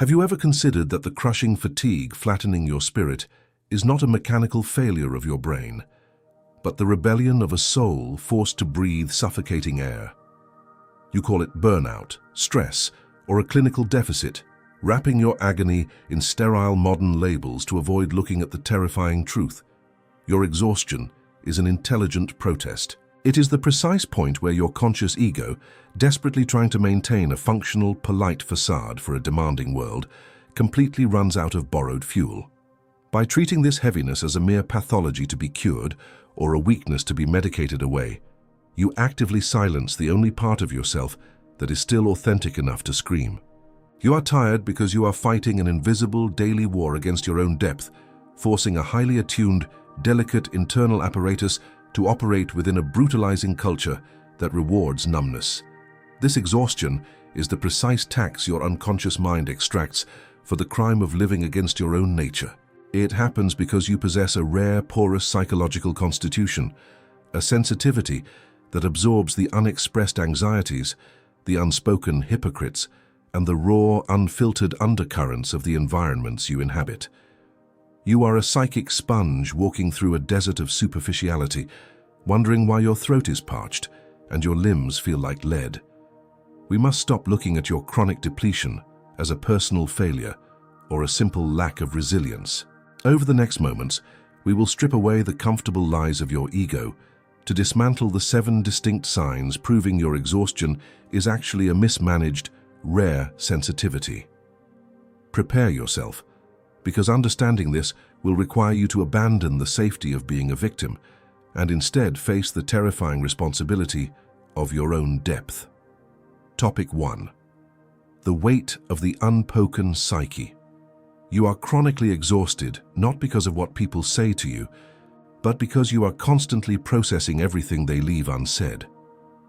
Have you ever considered that the crushing fatigue flattening your spirit is not a mechanical failure of your brain, but the rebellion of a soul forced to breathe suffocating air? You call it burnout, stress, or a clinical deficit, wrapping your agony in sterile modern labels to avoid looking at the terrifying truth. Your exhaustion is an intelligent protest. It is the precise point where your conscious ego, desperately trying to maintain a functional, polite facade for a demanding world, completely runs out of borrowed fuel. By treating this heaviness as a mere pathology to be cured or a weakness to be medicated away, you actively silence the only part of yourself that is still authentic enough to scream. You are tired because you are fighting an invisible daily war against your own depth, forcing a highly attuned, delicate internal apparatus to operate within a brutalizing culture that rewards numbness. This exhaustion is the precise tax your unconscious mind extracts for the crime of living against your own nature. It happens because you possess a rare, porous psychological constitution, a sensitivity that absorbs the unexpressed anxieties, the unspoken hypocrites, and the raw, unfiltered undercurrents of the environments you inhabit. You are a psychic sponge walking through a desert of superficiality, wondering why your throat is parched and your limbs feel like lead. We must stop looking at your chronic depletion as a personal failure or a simple lack of resilience. Over the next moments, we will strip away the comfortable lies of your ego to dismantle the 7 distinct signs proving your exhaustion is actually a mismanaged, rare sensitivity. Prepare yourself, because understanding this will require you to abandon the safety of being a victim and instead face the terrifying responsibility of your own depth. Topic 1. The weight of the unpoken psyche. You are chronically exhausted not because of what people say to you, but because you are constantly processing everything they leave unsaid.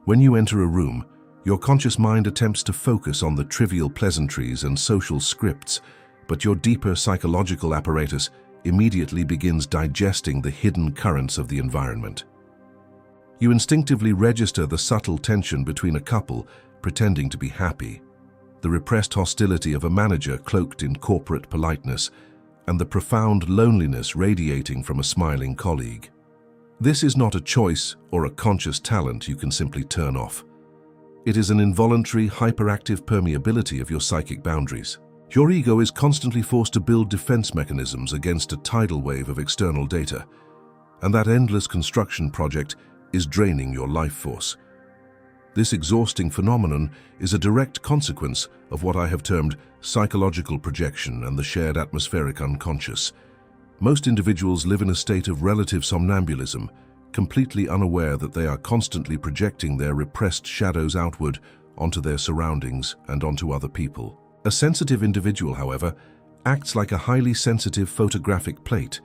When you enter a room, your conscious mind attempts to focus on the trivial pleasantries and social scripts, but your deeper psychological apparatus immediately begins digesting the hidden currents of the environment. You instinctively register the subtle tension between a couple pretending to be happy, the repressed hostility of a manager cloaked in corporate politeness, and the profound loneliness radiating from a smiling colleague. This is not a choice or a conscious talent you can simply turn off. It is an involuntary, hyperactive permeability of your psychic boundaries. Your ego is constantly forced to build defense mechanisms against a tidal wave of external data, and that endless construction project is draining your life force. This exhausting phenomenon is a direct consequence of what I have termed psychological projection and the shared atmospheric unconscious. Most individuals live in a state of relative somnambulism, completely unaware that they are constantly projecting their repressed shadows outward onto their surroundings and onto other people. A sensitive individual, however, acts like a highly sensitive photographic plate,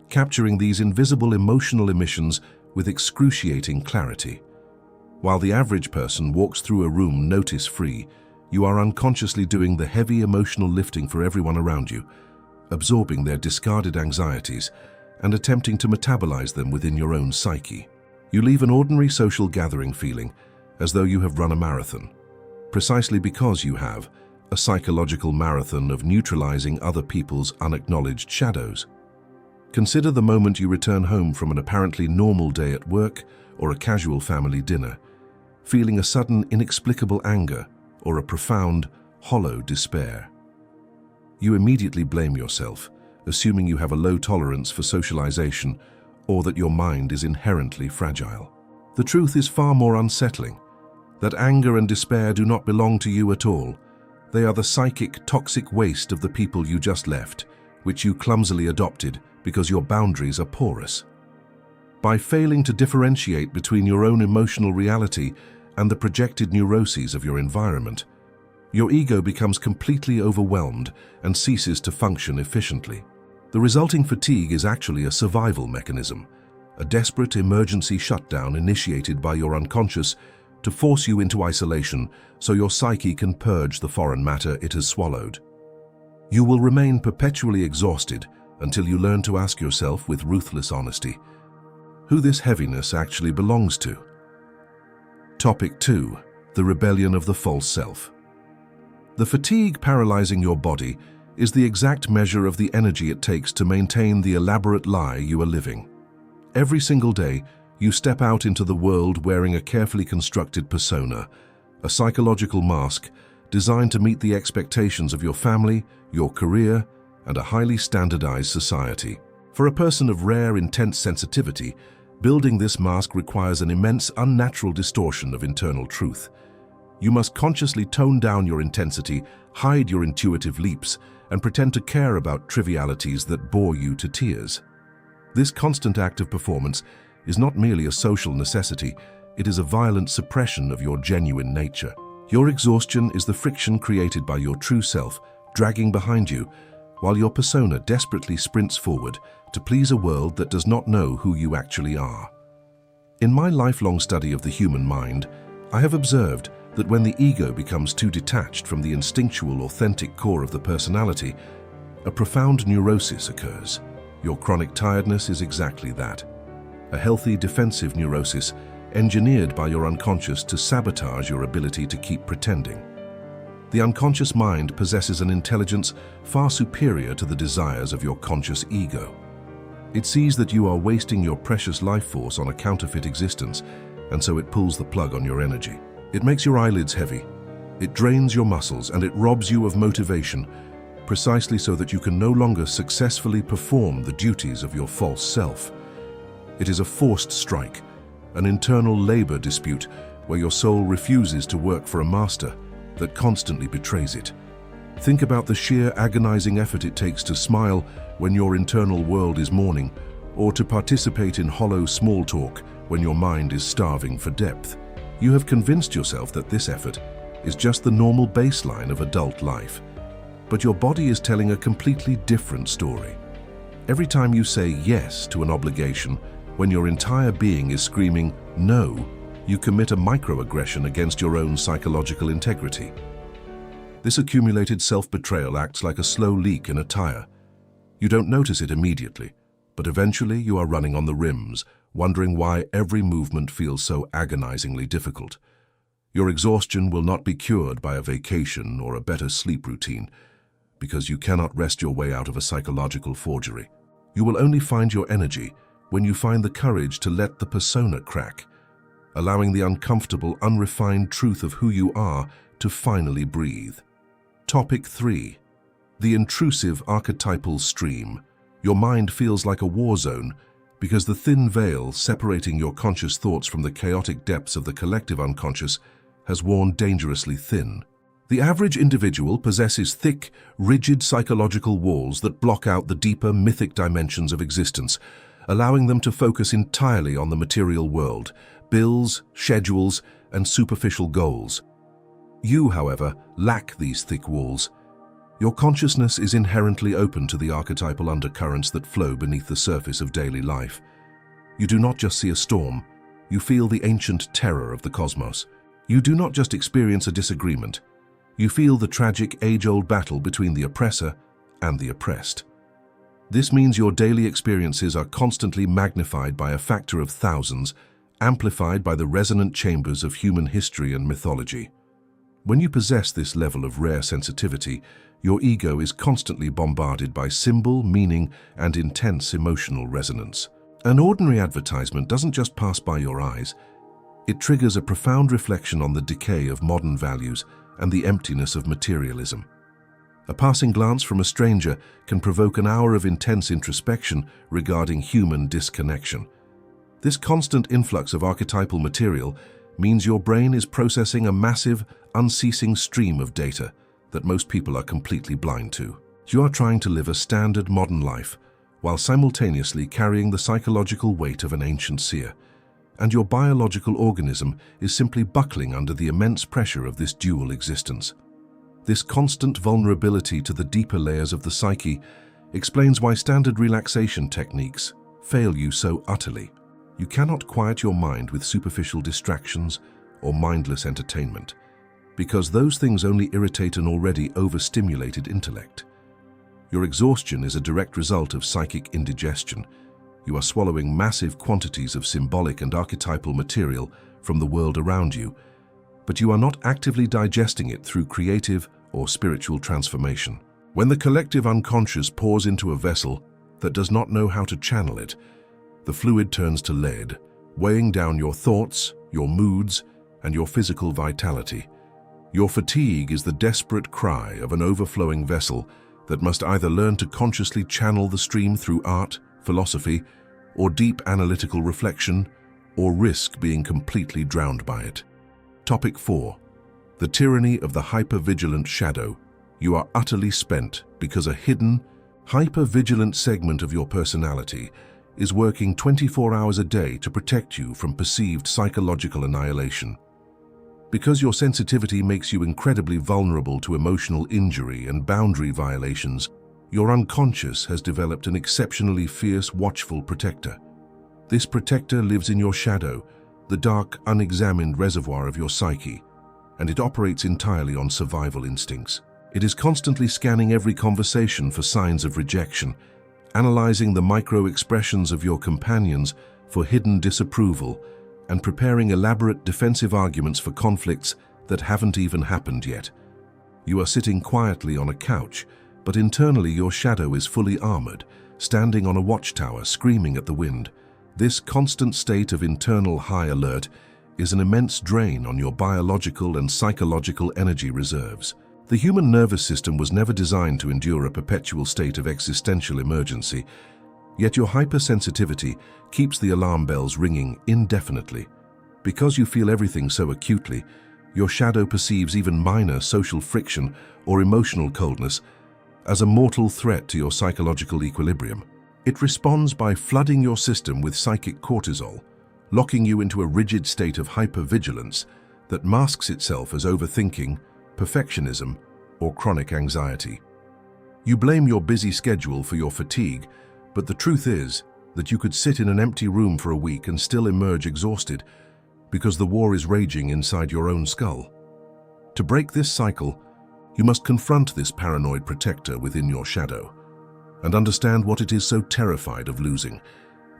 capturing these invisible emotional emissions with excruciating clarity. While the average person walks through a room notice-free, you are unconsciously doing the heavy emotional lifting for everyone around you, absorbing their discarded anxieties and attempting to metabolize them within your own psyche. You leave an ordinary social gathering feeling as though you have run a marathon, precisely because you have a psychological marathon of neutralizing other people's unacknowledged shadows. Consider the moment you return home from an apparently normal day at work or a casual family dinner, feeling a sudden inexplicable anger or a profound, hollow despair. You immediately blame yourself, assuming you have a low tolerance for socialization or that your mind is inherently fragile. The truth is far more unsettling, that anger and despair do not belong to you at all. They are the psychic, toxic waste of the people you just left, which you clumsily adopted because your boundaries are porous. By failing to differentiate between your own emotional reality and the projected neuroses of your environment, your ego becomes completely overwhelmed and ceases to function efficiently. The resulting fatigue is actually a survival mechanism, a desperate emergency shutdown initiated by your unconscious to force you into isolation so your psyche can purge the foreign matter it has swallowed. You will remain perpetually exhausted until you learn to ask yourself with ruthless honesty who this heaviness actually belongs to. Topic 2. The rebellion of the false self. The fatigue paralyzing your body is the exact measure of the energy it takes to maintain the elaborate lie you are living. Every single day, you step out into the world wearing a carefully constructed persona, a psychological mask designed to meet the expectations of your family, your career, and a highly standardized society. For a person of rare, intense sensitivity, building this mask requires an immense, unnatural distortion of internal truth. You must consciously tone down your intensity, hide your intuitive leaps, and pretend to care about trivialities that bore you to tears. This constant act of performance is not merely a social necessity, it is a violent suppression of your genuine nature. Your exhaustion is the friction created by your true self dragging behind you, while your persona desperately sprints forward to please a world that does not know who you actually are. In my lifelong study of the human mind, I have observed that when the ego becomes too detached from the instinctual, authentic core of the personality, a profound neurosis occurs. Your chronic tiredness is exactly that. A healthy, defensive neurosis engineered by your unconscious to sabotage your ability to keep pretending. The unconscious mind possesses an intelligence far superior to the desires of your conscious ego. It sees that you are wasting your precious life force on a counterfeit existence, and so it pulls the plug on your energy. It makes your eyelids heavy, it drains your muscles, and it robs you of motivation, precisely so that you can no longer successfully perform the duties of your false self. It is a forced strike, an internal labor dispute where your soul refuses to work for a master that constantly betrays it. Think about the sheer agonizing effort it takes to smile when your internal world is mourning, or to participate in hollow small talk when your mind is starving for depth. You have convinced yourself that this effort is just the normal baseline of adult life. But your body is telling a completely different story. Every time you say yes to an obligation, when your entire being is screaming no, you commit a microaggression against your own psychological integrity. This accumulated self-betrayal acts like a slow leak in a tire. You don't notice it immediately, but eventually you are running on the rims, wondering why every movement feels so agonizingly difficult. Your exhaustion will not be cured by a vacation or a better sleep routine, because you cannot rest your way out of a psychological forgery. You will only find your energy when you find the courage to let the persona crack, allowing the uncomfortable, unrefined truth of who you are to finally breathe. Topic 3. The intrusive archetypal stream. Your mind feels like a war zone because the thin veil separating your conscious thoughts from the chaotic depths of the collective unconscious has worn dangerously thin. The average individual possesses thick, rigid psychological walls that block out the deeper, mythic dimensions of existence, allowing them to focus entirely on the material world, bills, schedules, and superficial goals. You, however, lack these thick walls. Your consciousness is inherently open to the archetypal undercurrents that flow beneath the surface of daily life. You do not just see a storm, you feel the ancient terror of the cosmos. You do not just experience a disagreement, you feel the tragic age-old battle between the oppressor and the oppressed. This means your daily experiences are constantly magnified by a factor of thousands, amplified by the resonant chambers of human history and mythology. When you possess this level of rare sensitivity, your ego is constantly bombarded by symbol, meaning, and intense emotional resonance. An ordinary advertisement doesn't just pass by your eyes. It triggers a profound reflection on the decay of modern values and the emptiness of materialism. A passing glance from a stranger can provoke an hour of intense introspection regarding human disconnection. This constant influx of archetypal material means your brain is processing a massive, unceasing stream of data that most people are completely blind to. You are trying to live a standard modern life while simultaneously carrying the psychological weight of an ancient seer, and your biological organism is simply buckling under the immense pressure of this dual existence. This constant vulnerability to the deeper layers of the psyche explains why standard relaxation techniques fail you so utterly. You cannot quiet your mind with superficial distractions or mindless entertainment, because those things only irritate an already overstimulated intellect. Your exhaustion is a direct result of psychic indigestion. You are swallowing massive quantities of symbolic and archetypal material from the world around you, but you are not actively digesting it through creative, or spiritual transformation. When the collective unconscious pours into a vessel that does not know how to channel it, the fluid turns to lead, weighing down your thoughts, your moods, and your physical vitality. Your fatigue is the desperate cry of an overflowing vessel that must either learn to consciously channel the stream through art, philosophy, or deep analytical reflection, or risk being completely drowned by it. Topic 4. The tyranny of the hypervigilant shadow. You are utterly spent because a hidden, hypervigilant segment of your personality is working 24 hours a day to protect you from perceived psychological annihilation. Because your sensitivity makes you incredibly vulnerable to emotional injury and boundary violations, your unconscious has developed an exceptionally fierce, watchful protector. This protector lives in your shadow, the dark, unexamined reservoir of your psyche, and it operates entirely on survival instincts. It is constantly scanning every conversation for signs of rejection, analyzing the micro-expressions of your companions for hidden disapproval, and preparing elaborate defensive arguments for conflicts that haven't even happened yet. You are sitting quietly on a couch, but internally your shadow is fully armored, standing on a watchtower, screaming at the wind. This constant state of internal high alert is an immense drain on your biological and psychological energy reserves. The human nervous system was never designed to endure a perpetual state of existential emergency, yet your hypersensitivity keeps the alarm bells ringing indefinitely. Because you feel everything so acutely, your shadow perceives even minor social friction or emotional coldness as a mortal threat to your psychological equilibrium. It responds by flooding your system with psychic cortisol, locking you into a rigid state of hypervigilance that masks itself as overthinking, perfectionism, or chronic anxiety. You blame your busy schedule for your fatigue, but the truth is that you could sit in an empty room for a week and still emerge exhausted because the war is raging inside your own skull. To break this cycle, you must confront this paranoid protector within your shadow and understand what it is so terrified of losing.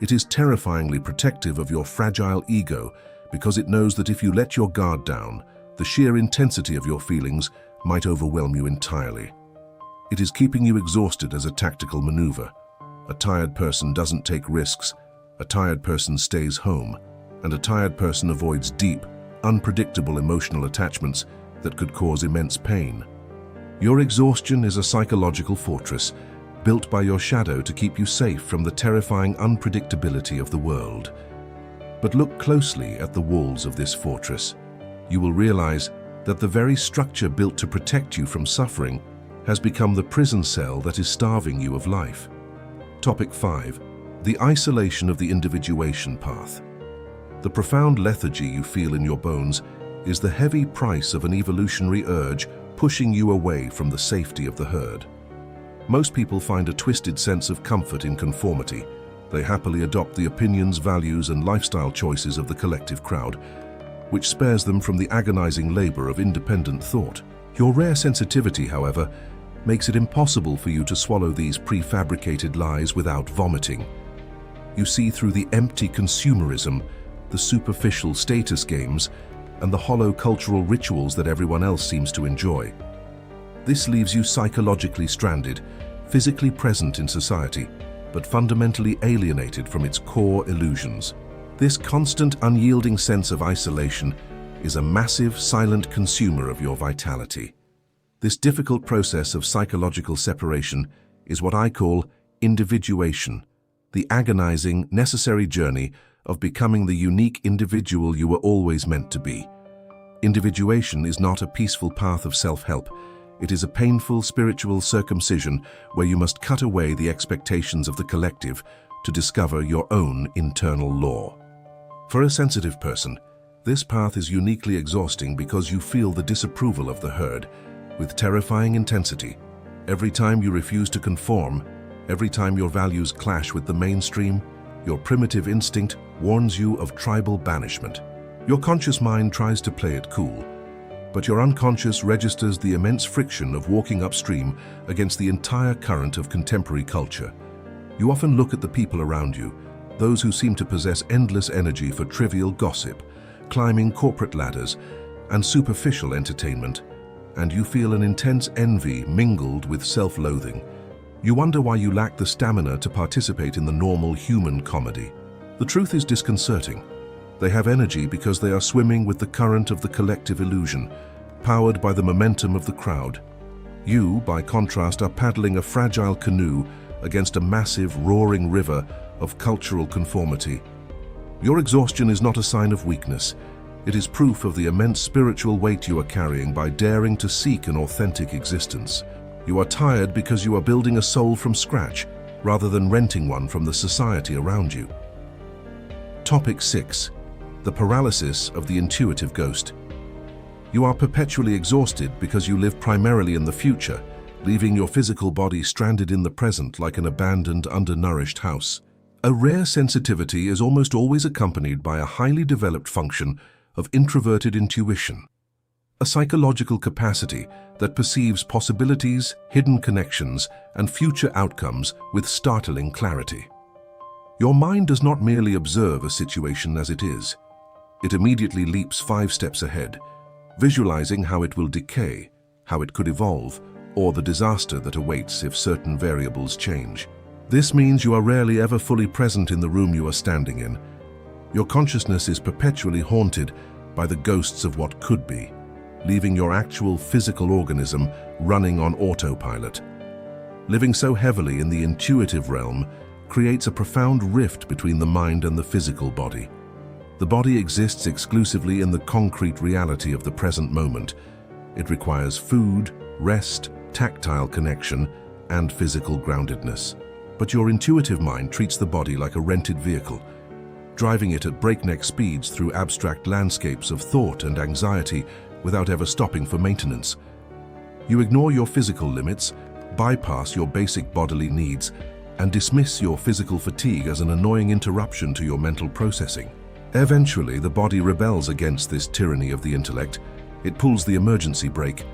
It is terrifyingly protective of your fragile ego because it knows that if you let your guard down, the sheer intensity of your feelings might overwhelm you entirely. It is keeping you exhausted as a tactical maneuver. A tired person doesn't take risks, a tired person stays home, and a tired person avoids deep, unpredictable emotional attachments that could cause immense pain. Your exhaustion is a psychological fortress built by your shadow to keep you safe from the terrifying unpredictability of the world. But look closely at the walls of this fortress. You will realize that the very structure built to protect you from suffering has become the prison cell that is starving you of life. Topic 5. The isolation of the individuation path. The profound lethargy you feel in your bones is the heavy price of an evolutionary urge pushing you away from the safety of the herd. Most people find a twisted sense of comfort in conformity. They happily adopt the opinions, values, and lifestyle choices of the collective crowd, which spares them from the agonizing labor of independent thought. Your rare sensitivity, however, makes it impossible for you to swallow these prefabricated lies without vomiting. You see through the empty consumerism, the superficial status games, and the hollow cultural rituals that everyone else seems to enjoy. This leaves you psychologically stranded, physically present in society, but fundamentally alienated from its core illusions. This constant, unyielding sense of isolation is a massive, silent consumer of your vitality. This difficult process of psychological separation is what I call individuation, the agonizing, necessary journey of becoming the unique individual you were always meant to be. Individuation is not a peaceful path of self-help. It is a painful spiritual circumcision where you must cut away the expectations of the collective to discover your own internal law. For a sensitive person, this path is uniquely exhausting because you feel the disapproval of the herd with terrifying intensity. Every time you refuse to conform, every time your values clash with the mainstream, your primitive instinct warns you of tribal banishment. Your conscious mind tries to play it cool, but your unconscious registers the immense friction of walking upstream against the entire current of contemporary culture. You often look at the people around you, those who seem to possess endless energy for trivial gossip, climbing corporate ladders, and superficial entertainment, and you feel an intense envy mingled with self-loathing. You wonder why you lack the stamina to participate in the normal human comedy. The truth is disconcerting. They have energy because they are swimming with the current of the collective illusion, powered by the momentum of the crowd. You, by contrast, are paddling a fragile canoe against a massive, roaring river of cultural conformity. Your exhaustion is not a sign of weakness. It is proof of the immense spiritual weight you are carrying by daring to seek an authentic existence. You are tired because you are building a soul from scratch, rather than renting one from the society around you. Topic 6. The paralysis of the intuitive ghost. You are perpetually exhausted because you live primarily in the future, leaving your physical body stranded in the present like an abandoned, undernourished house. A rare sensitivity is almost always accompanied by a highly developed function of introverted intuition, a psychological capacity that perceives possibilities, hidden connections, and future outcomes with startling clarity. Your mind does not merely observe a situation as it is. It immediately leaps 5 steps ahead, visualizing how it will decay, how it could evolve, or the disaster that awaits if certain variables change. This means you are rarely ever fully present in the room you are standing in. Your consciousness is perpetually haunted by the ghosts of what could be, leaving your actual physical organism running on autopilot. Living so heavily in the intuitive realm creates a profound rift between the mind and the physical body. The body exists exclusively in the concrete reality of the present moment. It requires food, rest, tactile connection, and physical groundedness. But your intuitive mind treats the body like a rented vehicle, driving it at breakneck speeds through abstract landscapes of thought and anxiety without ever stopping for maintenance. You ignore your physical limits, bypass your basic bodily needs, and dismiss your physical fatigue as an annoying interruption to your mental processing. Eventually, the body rebels against this tyranny of the intellect. It pulls the emergency brake,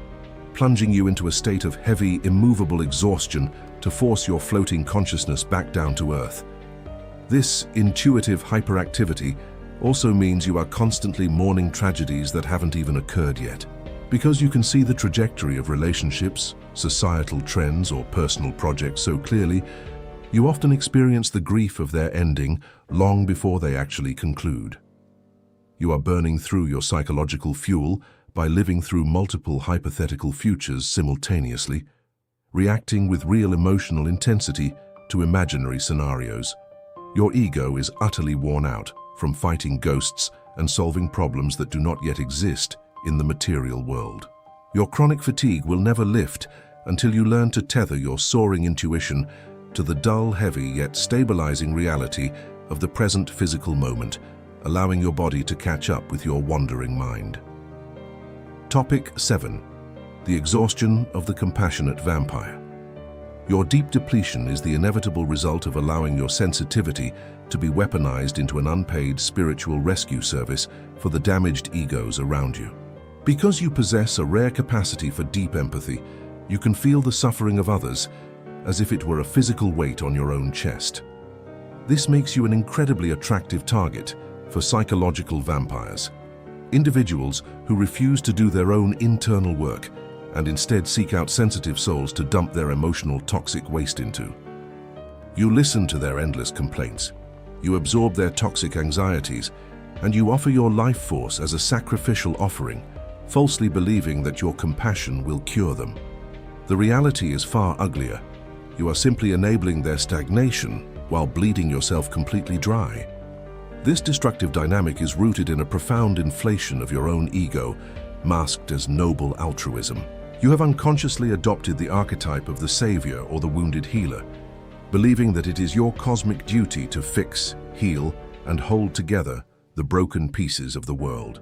plunging you into a state of heavy, immovable exhaustion to force your floating consciousness back down to earth. This intuitive hyperactivity also means you are constantly mourning tragedies that haven't even occurred yet. Because you can see the trajectory of relationships, societal trends, or personal projects so clearly, you often experience the grief of their ending long before they actually conclude. You are burning through your psychological fuel by living through multiple hypothetical futures simultaneously, reacting with real emotional intensity to imaginary scenarios. Your ego is utterly worn out from fighting ghosts and solving problems that do not yet exist in the material world. Your chronic fatigue will never lift until you learn to tether your soaring intuition to the dull, heavy, yet stabilizing reality of the present physical moment, allowing your body to catch up with your wandering mind. Topic 7. The exhaustion of the compassionate vampire. Your deep depletion is the inevitable result of allowing your sensitivity to be weaponized into an unpaid spiritual rescue service for the damaged egos around you. Because you possess a rare capacity for deep empathy, you can feel the suffering of others as if it were a physical weight on your own chest. This makes you an incredibly attractive target for psychological vampires, individuals who refuse to do their own internal work and instead seek out sensitive souls to dump their emotional toxic waste into. You listen to their endless complaints, you absorb their toxic anxieties, and you offer your life force as a sacrificial offering, falsely believing that your compassion will cure them. The reality is far uglier. You are simply enabling their stagnation while bleeding yourself completely dry. This destructive dynamic is rooted in a profound inflation of your own ego, masked as noble altruism. You have unconsciously adopted the archetype of the savior or the wounded healer, believing that it is your cosmic duty to fix, heal, and hold together the broken pieces of the world.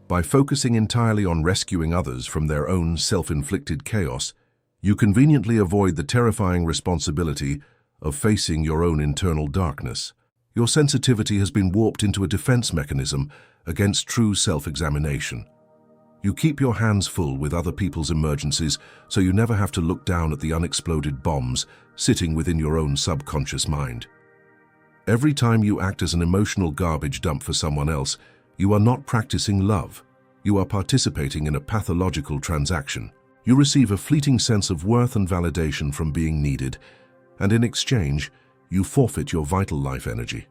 By focusing entirely on rescuing others from their own self-inflicted chaos, you conveniently avoid the terrifying responsibility of facing your own internal darkness. Your sensitivity has been warped into a defense mechanism against true self-examination. You keep your hands full with other people's emergencies so you never have to look down at the unexploded bombs sitting within your own subconscious mind. Every time you act as an emotional garbage dump for someone else, you are not practicing love. You are participating in a pathological transaction. You receive a fleeting sense of worth and validation from being needed, and in exchange, you forfeit your vital life energy.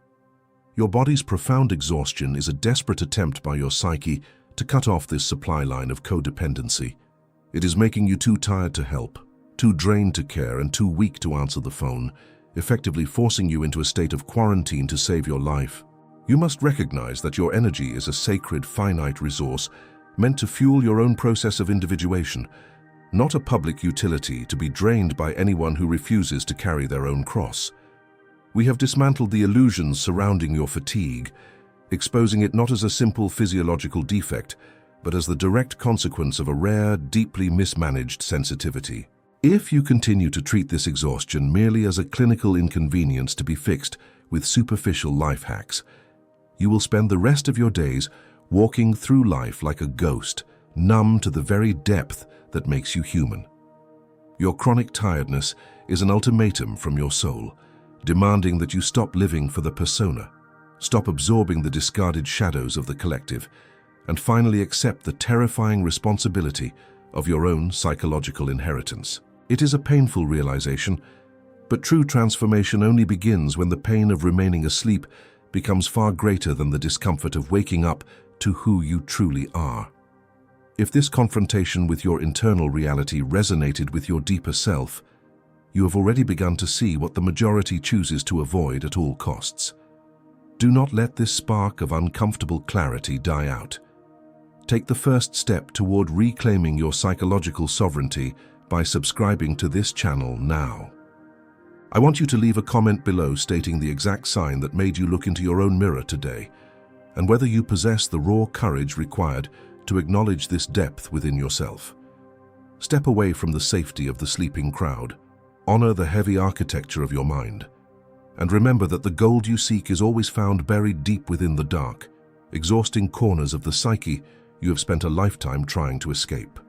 Your body's profound exhaustion is a desperate attempt by your psyche to cut off this supply line of codependency. It is making you too tired to help, too drained to care, and too weak to answer the phone, effectively forcing you into a state of quarantine to save your life. You must recognize that your energy is a sacred, finite resource meant to fuel your own process of individuation, not a public utility to be drained by anyone who refuses to carry their own cross. We have dismantled the illusions surrounding your fatigue, exposing it not as a simple physiological defect, but as the direct consequence of a rare, deeply mismanaged sensitivity. If you continue to treat this exhaustion merely as a clinical inconvenience to be fixed with superficial life hacks, you will spend the rest of your days walking through life like a ghost, numb to the very depth that makes you human. Your chronic tiredness is an ultimatum from your soul, demanding that you stop living for the persona, stop absorbing the discarded shadows of the collective, and finally accept the terrifying responsibility of your own psychological inheritance. It is a painful realization, but true transformation only begins when the pain of remaining asleep becomes far greater than the discomfort of waking up to who you truly are. If this confrontation with your internal reality resonated with your deeper self, you have already begun to see what the majority chooses to avoid at all costs. Do not let this spark of uncomfortable clarity die out. Take the first step toward reclaiming your psychological sovereignty by subscribing to this channel now. I want you to leave a comment below stating the exact sign that made you look into your own mirror today, and whether you possess the raw courage required to acknowledge this depth within yourself. Step away from the safety of the sleeping crowd. Honor the heavy architecture of your mind. And remember that the gold you seek is always found buried deep within the dark, exhausting corners of the psyche you have spent a lifetime trying to escape.